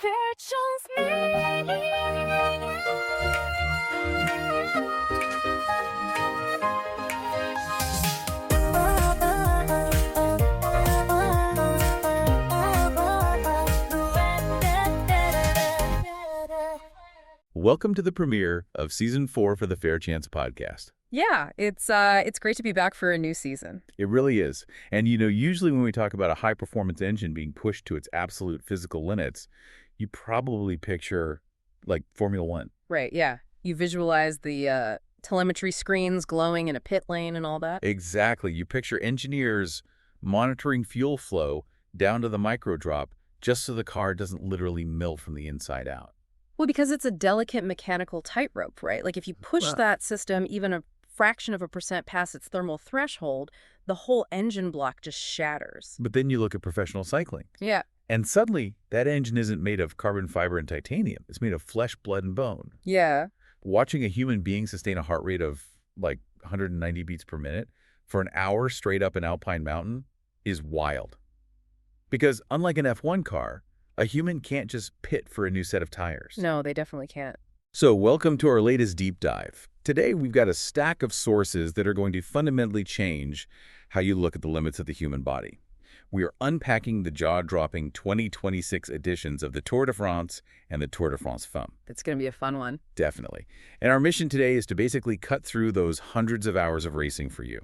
fair chance Welcome to the premiere of Season 4 for the Fair Chance podcast. Yeah, it's great to be back for a new season. It really is. And usually when we talk about a high-performance engine being pushed to its absolute physical limits, you probably picture, like, Formula One. Right, yeah. You visualize the telemetry screens glowing in a pit lane and all that. Exactly. You picture engineers monitoring fuel flow down to the micro drop just so the car doesn't literally melt from the inside out. Well, because it's a delicate mechanical tightrope, right? Like if you push that system even a fraction of a percent past its thermal threshold, the whole engine block just shatters. But then you look at professional cycling. Yeah. And suddenly, that engine isn't made of carbon fiber and titanium. It's made of flesh, blood, and bone. Yeah. Watching a human being sustain a heart rate of like 190 beats per minute for an hour straight up an alpine mountain is wild. Because unlike an F1 car, a human can't just pit for a new set of tires. No, they definitely can't. So welcome to our latest deep dive. Today, we've got a stack of sources that are going to fundamentally change how you look at the limits of the human body. We are unpacking the jaw-dropping 2026 editions of the Tour de France and the Tour de France Femmes. It's going to be a fun one. Definitely. And our mission today is to basically cut through those hundreds of hours of racing for you.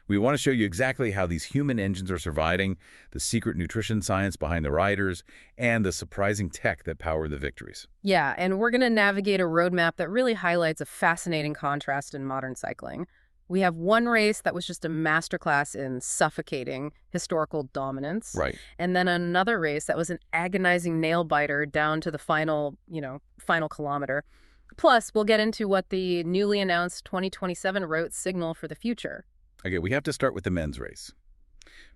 We want to show you exactly how these human engines are surviving, the secret nutrition science behind the riders, and the surprising tech that power the victories. Yeah, and we're going to navigate a roadmap that really highlights a fascinating contrast in modern cycling. We have one race that was just a masterclass in suffocating historical dominance. Right. And then another race that was an agonizing nail-biter down to the final kilometer. Plus, we'll get into what the newly announced 2027 routes signal for the future. Okay, we have to start with the men's race.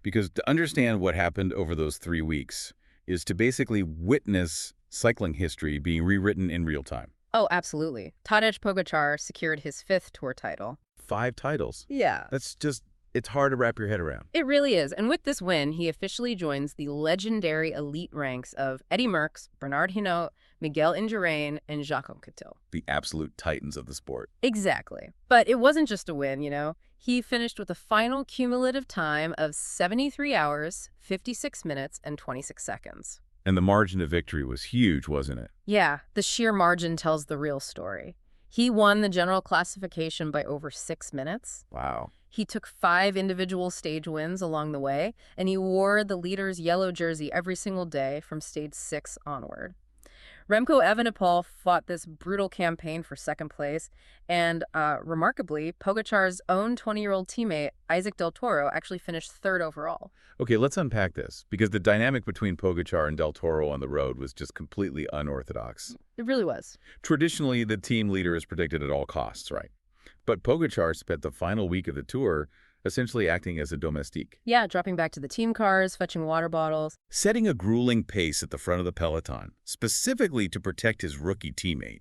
Because to understand what happened over those 3 weeks is to basically witness cycling history being rewritten in real time. Oh, absolutely. Tadej Pogačar secured his 5th Tour title. 5 titles. Yeah. That's just, it's hard to wrap your head around. It really is. And with this win, he officially joins the legendary elite ranks of Eddy Merckx, Bernard Hinault, Miguel Indurain, and Jacques Anquetil. The absolute titans of the sport. Exactly. But it wasn't just a win, He finished with a final cumulative time of 73 hours, 56 minutes, and 26 seconds. And the margin of victory was huge, wasn't it? Yeah, the sheer margin tells the real story. He won the general classification by over 6 minutes. Wow. He took 5 individual stage wins along the way, and he wore the leader's yellow jersey every single day from stage 6 onward. Remco Evenepoel fought this brutal campaign for 2nd place, and remarkably, Pogačar's own 20-year-old teammate, Isaac Del Toro, actually finished 3rd overall. Okay, let's unpack this, because the dynamic between Pogačar and Del Toro on the road was just completely unorthodox. It really was. Traditionally, the team leader is protected at all costs, right? But Pogačar spent the final week of the Tour essentially acting as a domestique. Yeah, dropping back to the team cars, fetching water bottles. Setting a grueling pace at the front of the peloton, specifically to protect his rookie teammate.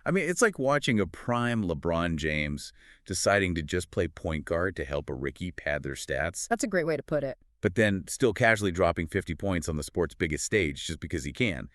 I mean, it's like watching a prime LeBron James deciding to just play point guard to help a rookie pad their stats. That's a great way to put it. But then still casually dropping 50 points on the sport's biggest stage just because he can.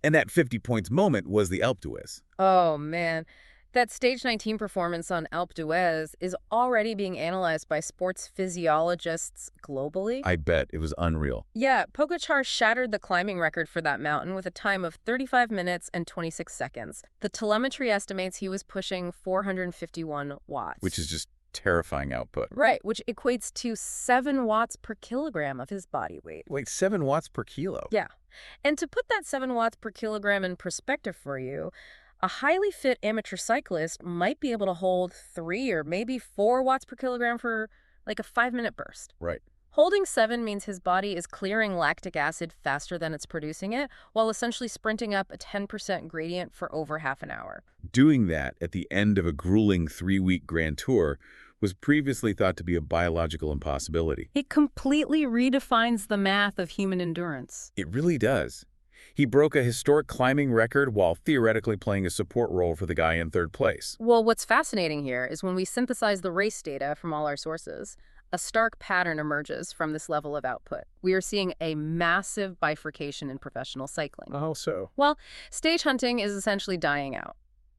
And that 50 points moment was the Alpe d'Huez. Oh, man. That stage 19 performance on Alpe d'Huez is already being analyzed by sports physiologists globally. I bet it was unreal. Yeah, Pogačar shattered the climbing record for that mountain with a time of 35 minutes and 26 seconds. The telemetry estimates he was pushing 451 watts. Which is just terrifying output. Right, which equates to 7 watts per kilogram of his body weight. Wait, 7 watts per kilo? Yeah. And to put that 7 watts per kilogram in perspective for you, a highly fit amateur cyclist might be able to hold 3 or maybe 4 watts per kilogram for like a 5-minute burst. Right. Holding 7 means his body is clearing lactic acid faster than it's producing it, while essentially sprinting up a 10% gradient for over half an hour. Doing that at the end of a grueling 3-week Grand Tour was previously thought to be a biological impossibility. It completely redefines the math of human endurance. It really does. He broke a historic climbing record while theoretically playing a support role for the guy in 3rd place. Well, what's fascinating here is when we synthesize the race data from all our sources, A stark pattern emerges from this level of output. We are seeing a massive bifurcation in professional cycling. How so? Well, stage hunting is essentially dying out.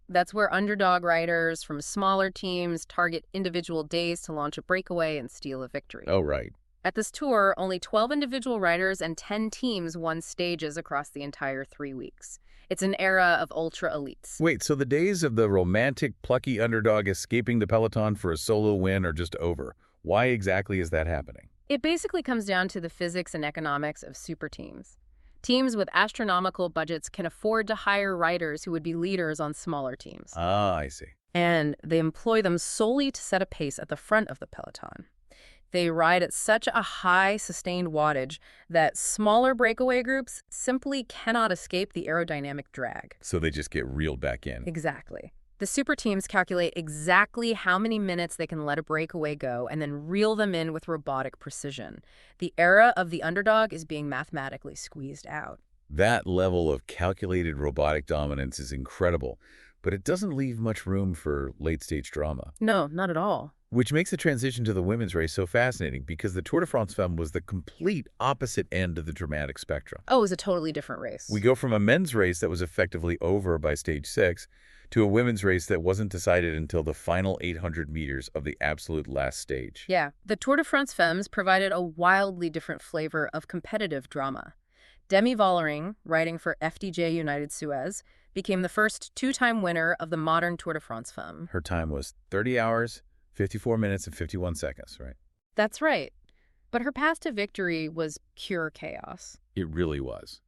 That's where underdog riders from smaller teams target individual days to launch a breakaway and steal a victory. Oh, right. At this tour, only 12 individual riders and 10 teams won stages across the entire 3 weeks. It's an era of ultra elites. Wait, so the days of the romantic, plucky underdog escaping the peloton for a solo win are just over. Why exactly is that happening? It basically comes down to the physics and economics of super teams. Teams with astronomical budgets can afford to hire riders who would be leaders on smaller teams. Ah, I see. And they employ them solely to set a pace at the front of the peloton. They ride at such a high sustained wattage that smaller breakaway groups simply cannot escape the aerodynamic drag. So they just get reeled back in. Exactly. The super teams calculate exactly how many minutes they can let a breakaway go and then reel them in with robotic precision. The era of the underdog is being mathematically squeezed out. That level of calculated robotic dominance is incredible, but it doesn't leave much room for late-stage drama. No, not at all. Which makes the transition to the women's race so fascinating, because the Tour de France Femmes was the complete opposite end of the dramatic spectrum. Oh, it was a totally different race. We go from a men's race that was effectively over by stage 6 to a women's race that wasn't decided until the final 800 meters of the absolute last stage. Yeah, the Tour de France Femmes provided a wildly different flavor of competitive drama. Demi Vollering, riding for FDJ United Suez, became the first 2-time winner of the modern Tour de France Femmes. Her time was 30 hours, 54 minutes, and 51 seconds, right? That's right. But her path to victory was pure chaos. It really was.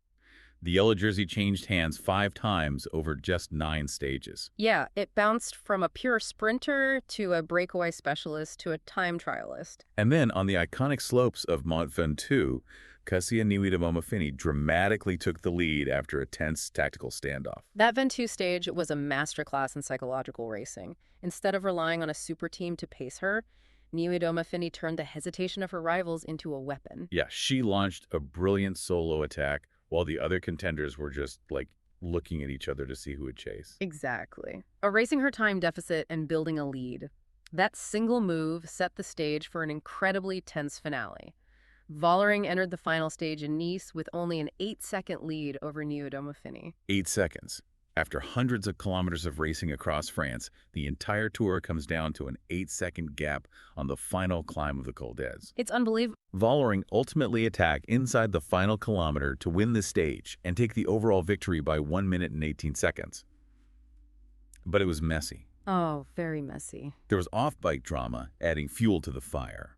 The yellow jersey changed hands 5 times over just 9 stages. Yeah, it bounced from a pure sprinter to a breakaway specialist to a time trialist. And then on the iconic slopes of Mont Ventoux, Katarzyna Niewiadoma-Phinney dramatically took the lead after a tense tactical standoff. That Ventoux stage was a masterclass in psychological racing. Instead of relying on a super team to pace her, Niewiadoma-Phinney turned the hesitation of her rivals into a weapon. Yeah, she launched a brilliant solo attack while the other contenders were just, looking at each other to see who would chase. Exactly. Erasing her time deficit and building a lead. That single move set the stage for an incredibly tense finale. Vollering entered the final stage in Nice with only an 8-second lead over Niewiadoma-Phinney. 8 seconds. After hundreds of kilometers of racing across France, the entire tour comes down to an 8-second gap on the final climb of the Col d'Ez. It's unbelievable. Vollering ultimately attacked inside the final kilometer to win the stage and take the overall victory by 1 minute and 18 seconds. But it was messy. Oh, very messy. There was off-bike drama, adding fuel to the fire.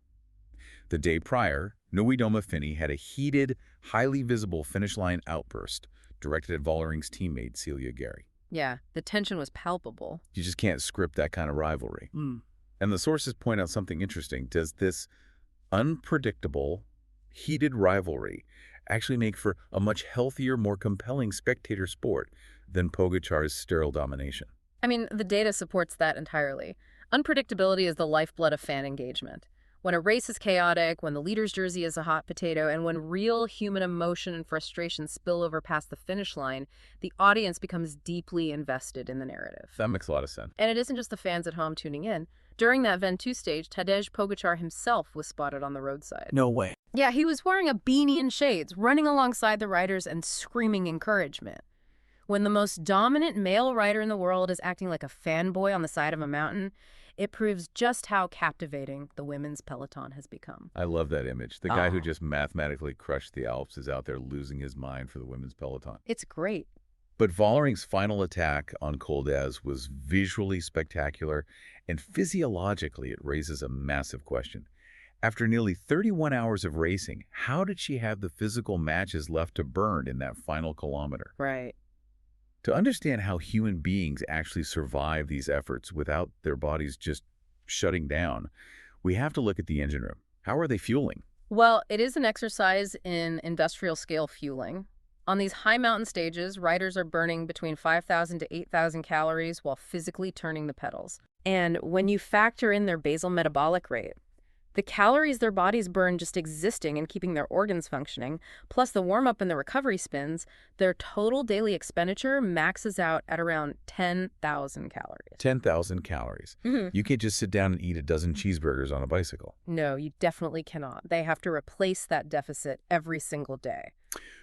The day prior, Niewiadoma-Phinney had a heated, highly visible finish line outburst directed at Vollering's teammate, Celia Gary. Yeah, the tension was palpable. You just can't script that kind of rivalry. And the sources point out something interesting. Does this unpredictable, heated rivalry actually make for a much healthier, more compelling spectator sport than Pogačar's sterile domination? I mean, the data supports that entirely. Unpredictability is the lifeblood of fan engagement. When a race is chaotic, when the leader's jersey is a hot potato, and when real human emotion and frustration spill over past the finish line, the audience becomes deeply invested in the narrative. That makes a lot of sense. And it isn't just the fans at home tuning in. During that Ventoux stage, Tadej Pogačar himself was spotted on the roadside. No way. Yeah, he was wearing a beanie and shades, running alongside the riders and screaming encouragement. When the most dominant male rider in the world is acting like a fanboy on the side of a mountain, it proves just how captivating the women's peloton has become. I love that image. The guy who just mathematically crushed the Alps is out there losing his mind for the women's peloton. It's great. But Vollering's final attack on Col d'Ez was visually spectacular, and physiologically it raises a massive question. After nearly 31 hours of racing, how did she have the physical matches left to burn in that final kilometer? Right. To understand how human beings actually survive these efforts without their bodies just shutting down, we have to look at the engine room. How are they fueling? Well, it is an exercise in industrial-scale fueling. On these high mountain stages, riders are burning between 5,000 to 8,000 calories while physically turning the pedals. And when you factor in their basal metabolic rate, The calories their bodies burn just existing and keeping their organs functioning, plus the warm-up and the recovery spins, their total daily expenditure maxes out at around 10,000 calories. 10,000 calories. You can't just sit down and eat a dozen cheeseburgers on a bicycle. No, you definitely cannot. They have to replace that deficit every single day.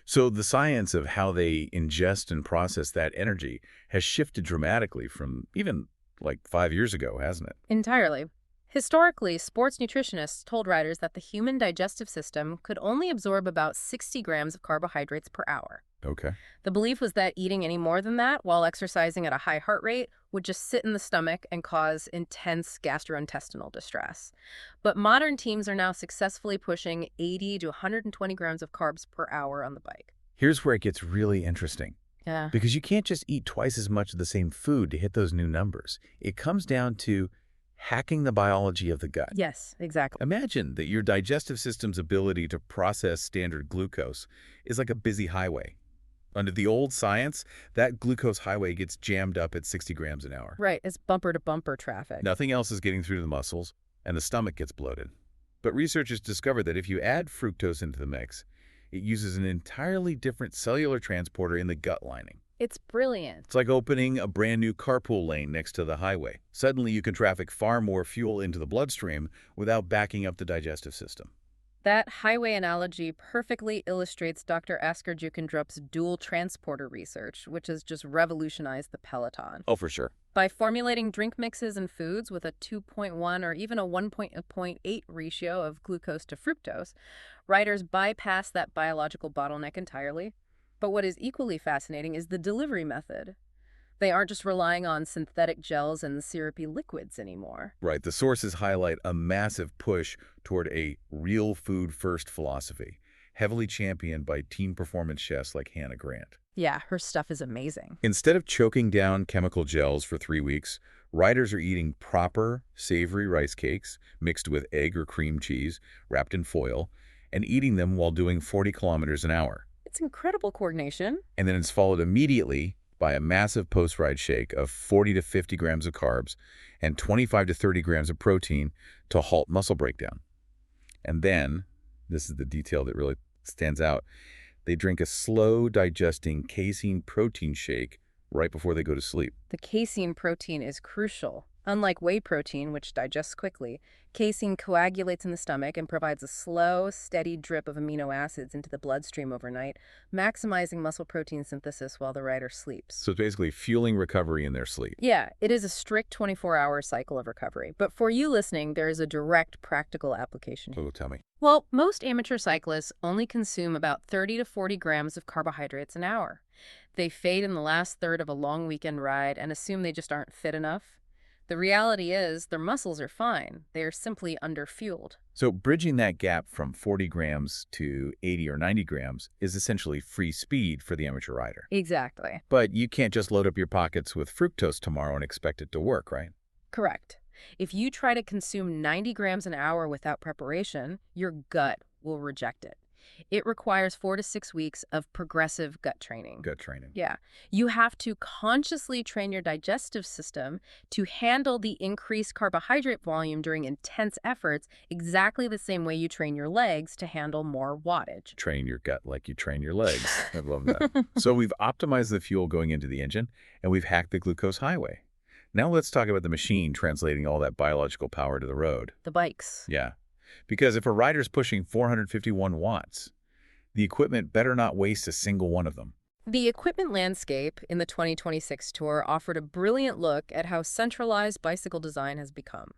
So the science of how they ingest and process that energy has shifted dramatically from even like 5 years ago, hasn't it? Entirely. Historically, sports nutritionists told riders that the human digestive system could only absorb about 60 grams of carbohydrates per hour. Okay. The belief was that eating any more than that while exercising at a high heart rate would just sit in the stomach and cause intense gastrointestinal distress. But modern teams are now successfully pushing 80 to 120 grams of carbs per hour on the bike. Here's where it gets really interesting. Yeah. Because you can't just eat twice as much of the same food to hit those new numbers. It comes down to hacking the biology of the gut. Yes, exactly. Imagine that your digestive system's ability to process standard glucose is like a busy highway. Under the old science, that glucose highway gets jammed up at 60 grams an hour. Right, it's bumper-to-bumper traffic. Nothing else is getting through to the muscles, and the stomach gets bloated. But researchers discovered that if you add fructose into the mix, it uses an entirely different cellular transporter in the gut lining. It's brilliant. It's like opening a brand new carpool lane next to the highway. Suddenly you can traffic far more fuel into the bloodstream without backing up the digestive system. That highway analogy perfectly illustrates Dr. Asker Jukendrup's dual transporter research, which has just revolutionized the peloton. Oh, for sure. By formulating drink mixes and foods with a 2.1 or even a 1.8 ratio of glucose to fructose, riders bypass that biological bottleneck entirely. But what is equally fascinating is the delivery method. They aren't just relying on synthetic gels and syrupy liquids anymore. Right. The sources highlight a massive push toward a real food first philosophy, heavily championed by team performance chefs like Hannah Grant. Yeah, her stuff is amazing. Instead of choking down chemical gels for 3 weeks, riders are eating proper, savory rice cakes mixed with egg or cream cheese, wrapped in foil, and eating them while doing 40 kilometers an hour. It's incredible coordination. And then it's followed immediately by a massive post-ride shake of 40 to 50 grams of carbs and 25 to 30 grams of protein to halt muscle breakdown. And then, this is the detail that really stands out, they drink a slow-digesting casein protein shake right before they go to sleep. The casein protein is crucial. Unlike whey protein, which digests quickly, casein coagulates in the stomach and provides a slow, steady drip of amino acids into the bloodstream overnight, maximizing muscle protein synthesis while the rider sleeps. So it's basically fueling recovery in their sleep. Yeah, it is a strict 24-hour cycle of recovery. But for you listening, there is a direct practical application. Oh, tell me. Well, most amateur cyclists only consume about 30 to 40 grams of carbohydrates an hour. They fade in the last third of a long weekend ride and assume they just aren't fit enough. The reality is their muscles are fine. They are simply underfueled. So bridging that gap from 40 grams to 80 or 90 grams is essentially free speed for the amateur rider. Exactly. But you can't just load up your pockets with fructose tomorrow and expect it to work, right? Correct. If you try to consume 90 grams an hour without preparation, your gut will reject it. It requires 4 to 6 weeks of progressive gut training. Gut training. Yeah. You have to consciously train your digestive system to handle the increased carbohydrate volume during intense efforts exactly the same way you train your legs to handle more wattage. Train your gut like you train your legs. I love that. So we've optimized the fuel going into the engine, and we've hacked the glucose highway. Now let's talk about the machine translating all that biological power to the road. The bikes. Yeah. Because if a rider's pushing 451 watts, the equipment better not waste a single one of them. The equipment landscape in the 2026 Tour offered a brilliant look at how centralized bicycle design has become.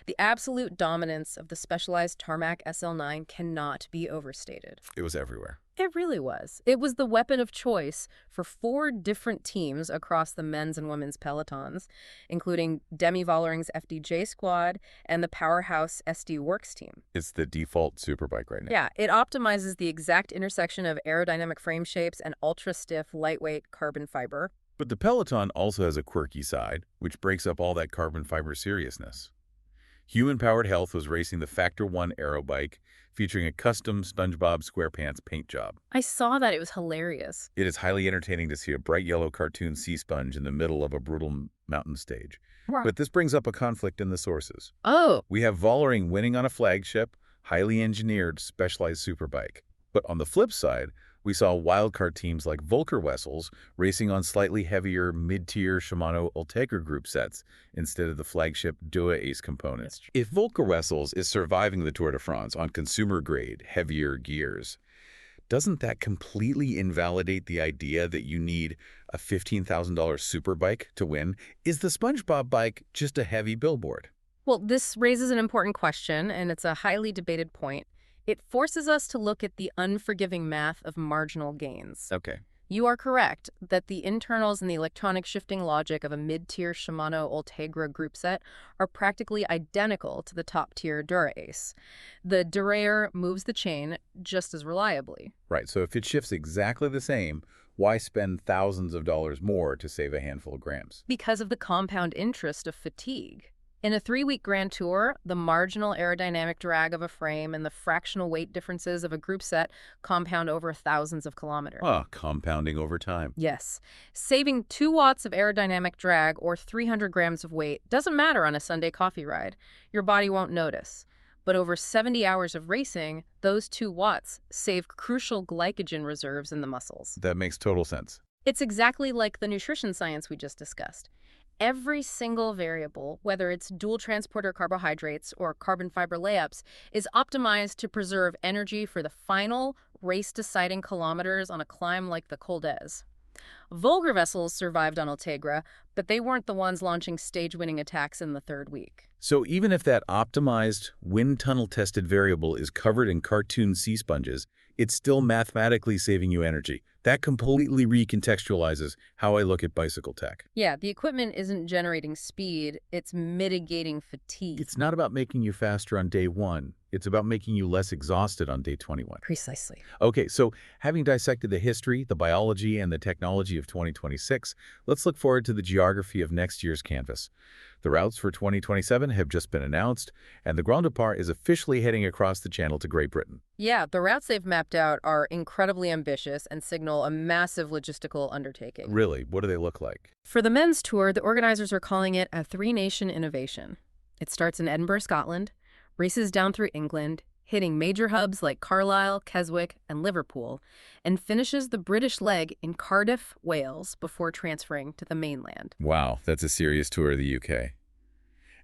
The absolute dominance of the specialized Tarmac SL9 cannot be overstated. It was everywhere. It really was. It was the weapon of choice for 4 different teams across the men's and women's pelotons, including Demi Vollering's FDJ squad and the powerhouse SD Works team. It's the default superbike right now. Yeah, it optimizes the exact intersection of aerodynamic frame shapes and ultra-stiff, lightweight carbon fiber. But the Peloton also has a quirky side, which breaks up all that carbon fiber seriousness. Human-Powered Health was racing the Factor 1 aero bike featuring a custom SpongeBob SquarePants paint job. I saw that. It was hilarious. It is highly entertaining to see a bright yellow cartoon sea sponge in the middle of a brutal mountain stage. But this brings up a conflict in the sources. Oh, We have Vollering winning on a flagship, highly engineered, specialized superbike. But on the flip side, we saw wildcard teams like Volker-Wessels racing on slightly heavier mid-tier Shimano Ultegra group sets instead of the flagship Dua Ace components. If Volker-Wessels is surviving the Tour de France on consumer-grade, heavier gears, doesn't that completely invalidate the idea that you need a $15,000 superbike to win? Is the SpongeBob bike just a heavy billboard? well, this raises an important question, and it's a highly debated point. It forces us to look at the unforgiving math of marginal gains. Okay. You are correct that the internals and the electronic shifting logic of a mid-tier Shimano Ultegra group set are practically identical to the top-tier Dura Ace. The derailleur moves the chain just as reliably. Right, so if it shifts exactly the same, why spend thousands of dollars more to save a handful of grams? Because of the compound interest of fatigue. In a 3-week Grand Tour, the marginal aerodynamic drag of a frame and the fractional weight differences of a group set compound over thousands of kilometers. Compounding over time. Yes. Saving 2 watts of aerodynamic drag or 300 grams of weight doesn't matter on a Sunday coffee ride. Your body won't notice. But over 70 hours of racing, those 2 watts save crucial glycogen reserves in the muscles. That makes total sense. It's exactly like the nutrition science we just discussed. Every single variable, whether it's dual transporter carbohydrates or carbon fiber layups, is optimized to preserve energy for the final race-deciding kilometers on a climb like the Col d'Ez. Volker-Wessels survived on Ultegra, but they weren't the ones launching stage-winning attacks in the 3rd week. So even if that optimized, wind tunnel-tested variable is covered in cartoon sea sponges, it's still mathematically saving you energy. That completely recontextualizes how I look at bicycle tech. Yeah, the equipment isn't generating speed, it's mitigating fatigue. It's not about making you faster on day 1. It's about making you less exhausted on day 21. Precisely. Okay, so having dissected the history, the biology, and the technology of 2026, let's look forward to the geography of next year's canvas. The routes for 2027 have just been announced, and the Grand Départ is officially heading across the Channel to Great Britain. Yeah, the routes they've mapped out are incredibly ambitious and signal a massive logistical undertaking. Really, what do they look like? For the men's tour, the organizers are calling it a 3-nation innovation. It starts in Edinburgh, Scotland, races down through England, hitting major hubs like Carlisle, Keswick, and Liverpool, and finishes the British leg in Cardiff, Wales, before transferring to the mainland. Wow, that's a serious tour of the UK.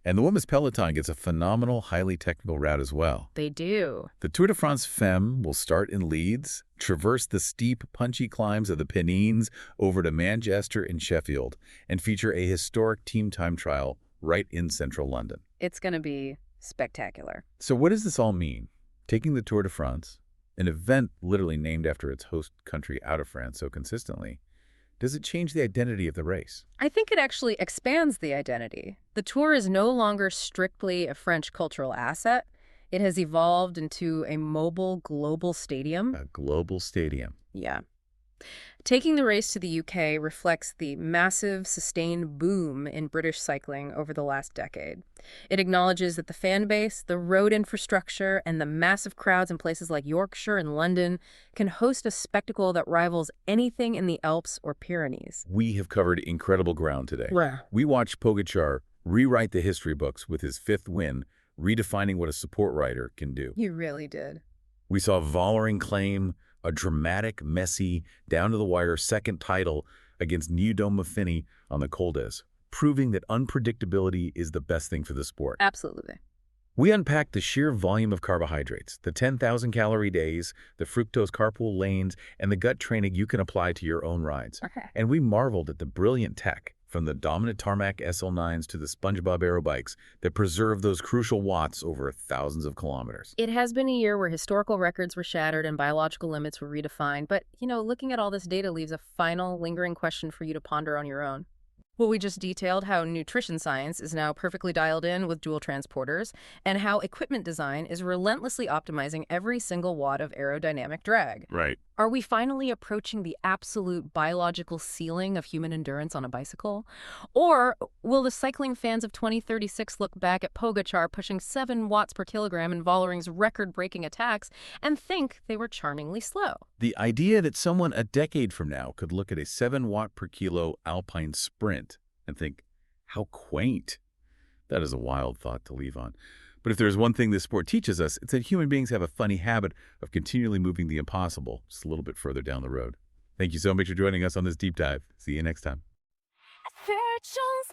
And the women's peloton gets a phenomenal, highly technical route as well. They do. The Tour de France Femmes will start in Leeds, traverse the steep, punchy climbs of the Pennines over to Manchester and Sheffield, and feature a historic team time trial right in central London. It's going to be spectacular. So what does this all mean? Taking the Tour de France, an event literally named after its host country out of France so consistently, does it change the identity of the race? I think it actually expands the identity. The Tour is no longer strictly a French cultural asset. It has evolved into a mobile global stadium. A global stadium. Yeah. Taking the race to the UK reflects the massive, sustained boom in British cycling over the last decade. It acknowledges that the fan base, the road infrastructure, and the massive crowds in places like Yorkshire and London can host a spectacle that rivals anything in the Alps or Pyrenees. We have covered incredible ground today. Right. We watched Pogačar rewrite the history books with his 5th win, redefining what a support rider can do. You really did. We saw Vollering claim a dramatic, messy, down-to-the-wire 2nd title against Niewiadoma-Phinney on the Col d'Ez, proving that unpredictability is the best thing for the sport. Absolutely. We unpacked the sheer volume of carbohydrates, the 10,000-calorie days, the fructose carpool lanes, and the gut training you can apply to your own rides. Okay. And we marveled at the brilliant tech, from the dominant tarmac SL9s to the SpongeBob aero bikes that preserve those crucial watts over thousands of kilometers. It has been a year where historical records were shattered and biological limits were redefined, but, looking at all this data leaves a final, lingering question for you to ponder on your own. Well, we just detailed how nutrition science is now perfectly dialed in with dual transporters, and how equipment design is relentlessly optimizing every single watt of aerodynamic drag. Right. Are we finally approaching the absolute biological ceiling of human endurance on a bicycle? Or will the cycling fans of 2036 look back at Pogačar pushing 7 watts per kilogram in Vollering's record-breaking attacks and think they were charmingly slow? The idea that someone a decade from now could look at a 7 watt per kilo alpine sprint and think, how quaint. That is a wild thought to leave on. But if there's one thing this sport teaches us, it's that human beings have a funny habit of continually moving the impossible just a little bit further down the road. Thank you so much for joining us on this deep dive. See you next time. Affections,